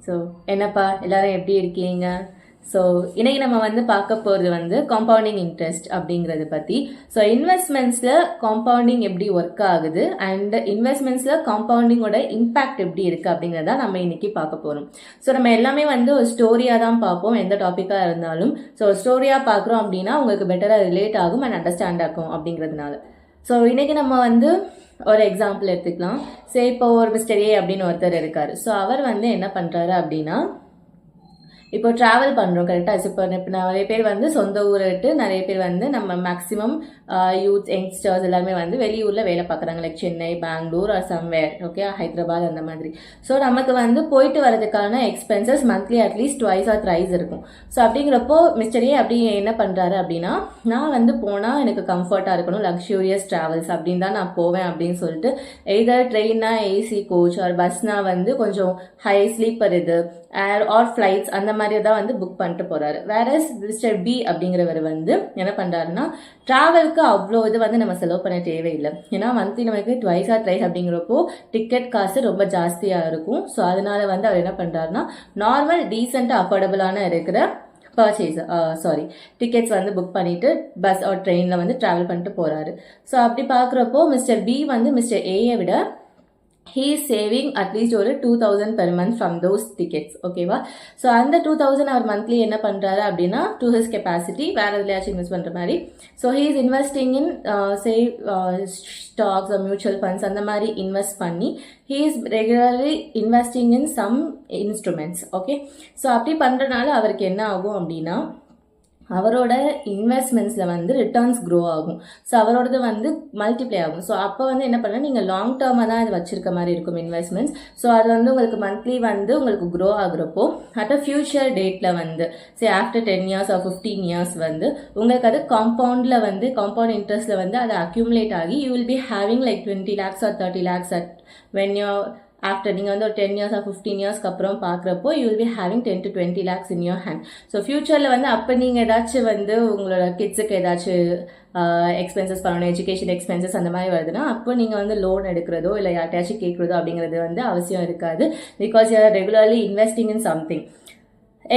So என்னப்பா எல்லாரும் எப்படி இருக்கீங்க? ஸோ இன்னைக்கு நம்ம வந்து பார்க்க போகிறது வந்து காம்பவுண்டிங் இன்ட்ரெஸ்ட் அப்படிங்கிறத பற்றி. ஸோ இன்வெஸ்ட்மெண்ட்ஸில் காம்பவுண்டிங் எப்படி ஒர்க் ஆகுது அண்ட் இன்வெஸ்ட்மெண்ட்ஸில் காம்பவுண்டிங்கோட இம்பேக்ட் எப்படி இருக்குது அப்படிங்கிறத நம்ம இன்னைக்கு பார்க்க போகிறோம். ஸோ நம்ம எல்லாமே வந்து ஒரு ஸ்டோரியாக தான் பார்ப்போம், எந்த டாப்பிக்காக இருந்தாலும். ஸோ ஸ்டோரியாக பார்க்குறோம் அப்படின்னா உங்களுக்கு பெட்டராக ரிலேட் ஆகும் அண்ட் அண்டர்ஸ்டாண்ட் ஆகும் அப்படிங்கிறதுனால. ஸோ இன்னைக்கு நம்ம வந்து ஒரு எக்ஸாம்பிள் எடுத்துக்கலாம். சரி, இப்போ ஒரு மிஸ்டர் ஏ அப்படின்னு ஒருத்தர் இருக்காரு. ஸோ அவர் வந்து என்ன பண்ணுறாரு அப்படின்னா, இப்போ ட்ராவல் பண்ணுறோம் கரெக்டாக. இப்போ நிறைய பேர் வந்து சொந்த ஊரை விட்டு நிறைய பேர் வந்து நம்ம மேக்ஸிமம் யூத் யங்ஸ்டர்ஸ் எல்லாருமே வந்து வெளியூரில் வேலை பார்க்குறாங்க, like Chennai, Bangalore R somewhere, okay, Hyderabad அந்த மாதிரி. ஸோ நமக்கு வந்து போயிட்டு வரதுக்கான expenses monthly at least twice or thrice இருக்கும். ஸோ அப்படிங்கிறப்போ மிஸ்டர் ஏ அப்படி என்ன பண்ணுறாரு அப்படின்னா, நான் வந்து போனால் எனக்கு கம்ஃபர்ட்டாக இருக்கணும், லக்ஸூரியஸ் ட்ராவல்ஸ் அப்படின்னு தான் நான் போவேன் அப்படின்னு சொல்லிட்டு எய்தர் ட்ரெயின்னா ஏசி கோச் ஆர் பஸ்னா வந்து கொஞ்சம் ஹை ஸ்லீப்பர் இது ஏர் ஆர் ஃப்ளைட்ஸ் அந்த மாதிரி தான் வந்து புக் பண்ணிட்டு போறாரு. வேற மிஸ்டர் பி அப்படிங்கிறவர் வந்து என்ன பண்றாருன்னா, டிராவலுக்கு அவ்வளோ இது வந்து நம்ம செலவு பண்ண தேவையில்லை. ஏன்னா மந்த்லி நமக்கு ட்வைஸ் ஆர் த்ரைஸ் அப்படிங்கிறப்போ டிக்கெட் காசு ரொம்ப ஜாஸ்தியாக இருக்கும். ஸோ அதனால வந்து அவர் என்ன பண்றாருன்னா, நார்மல் டீசெண்டாக அஃபோர்டபுளான இருக்கிற டிக்கெட்ஸ் வந்து புக் பண்ணிட்டு பஸ் ஆர் ட்ரெயினில் வந்து ட்ராவல் பண்ணிட்டு போறாரு. ஸோ அப்படி பார்க்குறப்போ மிஸ்டர் பி வந்து மிஸ்டர் ஏயை விட he is saving at least ஒரு 2000 per month from those tickets, ஓகேவா? ஸோ அந்த 2000 அவர் மந்த்லி என்ன பண்ணுறாரு அப்படின்னா, டு ஹிஸ் கெப்பாசிட்டி வேற எதுலையாச்சும் இன்வெஸ்ட் பண்ணுற மாதிரி. So he is investing in stocks or mutual funds அந்த மாதிரி இன்வெஸ்ட் பண்ணி he is regularly investing in some instruments, okay. So அப்படி பண்ணுறதுனால அவருக்கு என்ன ஆகும் அப்படின்னா, அவரோட இன்வெஸ்ட்மெண்ட்ஸில் வந்து ரிட்டர்ன்ஸ் க்ரோ ஆகும். ஸோ அவரோடது வந்து மல்டிப்ளை ஆகும். ஸோ அப்போ வந்து என்ன பண்ணால் நீங்கள் லாங் டேர்மாக தான் இது வச்சிருக்க மாதிரி இருக்கும் இன்வெஸ்ட்மெண்ட்ஸ். ஸோ அது வந்து உங்களுக்கு மந்த்லி வந்து உங்களுக்கு க்ரோ ஆகுறப்போ அட் அ ஃபியூச்சர் டேட்டில் வந்து ஆஃப்டர் 10 years ஆர் 15 years வந்து உங்களுக்கு அது காம்பவுண்ட் இன்ட்ரெஸ்ட்டில் வந்து அது அக்யூமுலேட் ஆகி you will be having like 20 lakhs or 30 lakhs at when you after நீங்கள் வந்து ஒரு 10 years ஆர் 15 yearsக்கு அப்புறம் பார்க்குறப்போ you will be having 10 to 20 lakhs in your hand. So ஃபியூச்சரில் வந்து அப்போ நீங்கள் ஏதாச்சும் வந்து உங்களோட கிட்ஸுக்கு ஏதாச்சும் எக்ஸ்பென்சஸ் பண்ணணும், எஜுகேஷன் எக்ஸ்பென்சஸ் அந்த மாதிரி வருதுன்னா அப்போ நீங்கள் வந்து லோன் எடுக்கிறதோ இல்லை யார்ட்டாச்சும் கேட்குறதோ அப்படிங்கிறது வந்து அவசியம் இருக்காது. Because you are regularly investing in something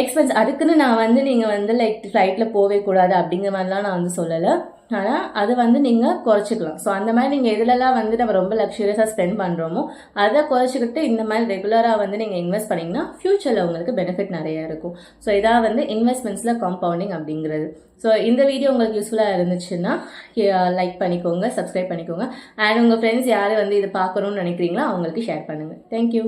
expense. அதுக்குன்னு நான் வந்து நீங்கள் வந்து லைக் ஃப்ளைட்டில் போவே கூடாது அப்படிங்கிற மாதிரிலாம் நான் வந்து சொல்லலை. ஆனால் அது வந்து நீங்கள் குறைச்சிக்கலாம். ஸோ அந்த மாதிரி நீங்கள் எதுலலாம் வந்து நம்ம ரொம்ப லக்ஸூரியஸாக ஸ்பெண்ட் பண்ணுறோமோ அதை குறைச்சிக்கிட்டு இந்த மாதிரி ரெகுலராக வந்து நீங்கள் இன்வெஸ்ட் பண்ணிங்கன்னா ஃப்யூச்சரில் உங்களுக்கு பெனிஃபிட் நிறையா இருக்கும். ஸோ இதான் வந்து இன்வெஸ்ட்மெண்ட்ஸில் காம்பவுண்டிங் அப்படிங்கிறது. ஸோ இந்த வீடியோ உங்களுக்கு யூஸ்ஃபுல்லாக இருந்துச்சுன்னா லைக் பண்ணிக்கோங்க, சப்ஸ்கிரைப் பண்ணிக்கோங்க. அண்ட் உங்கள் ஃப்ரெண்ட்ஸ் யார் வந்து இது பார்க்கணும்னு நினைக்கிறீங்களோ அவங்களுக்கு ஷேர் பண்ணுங்கள். தேங்க்யூ.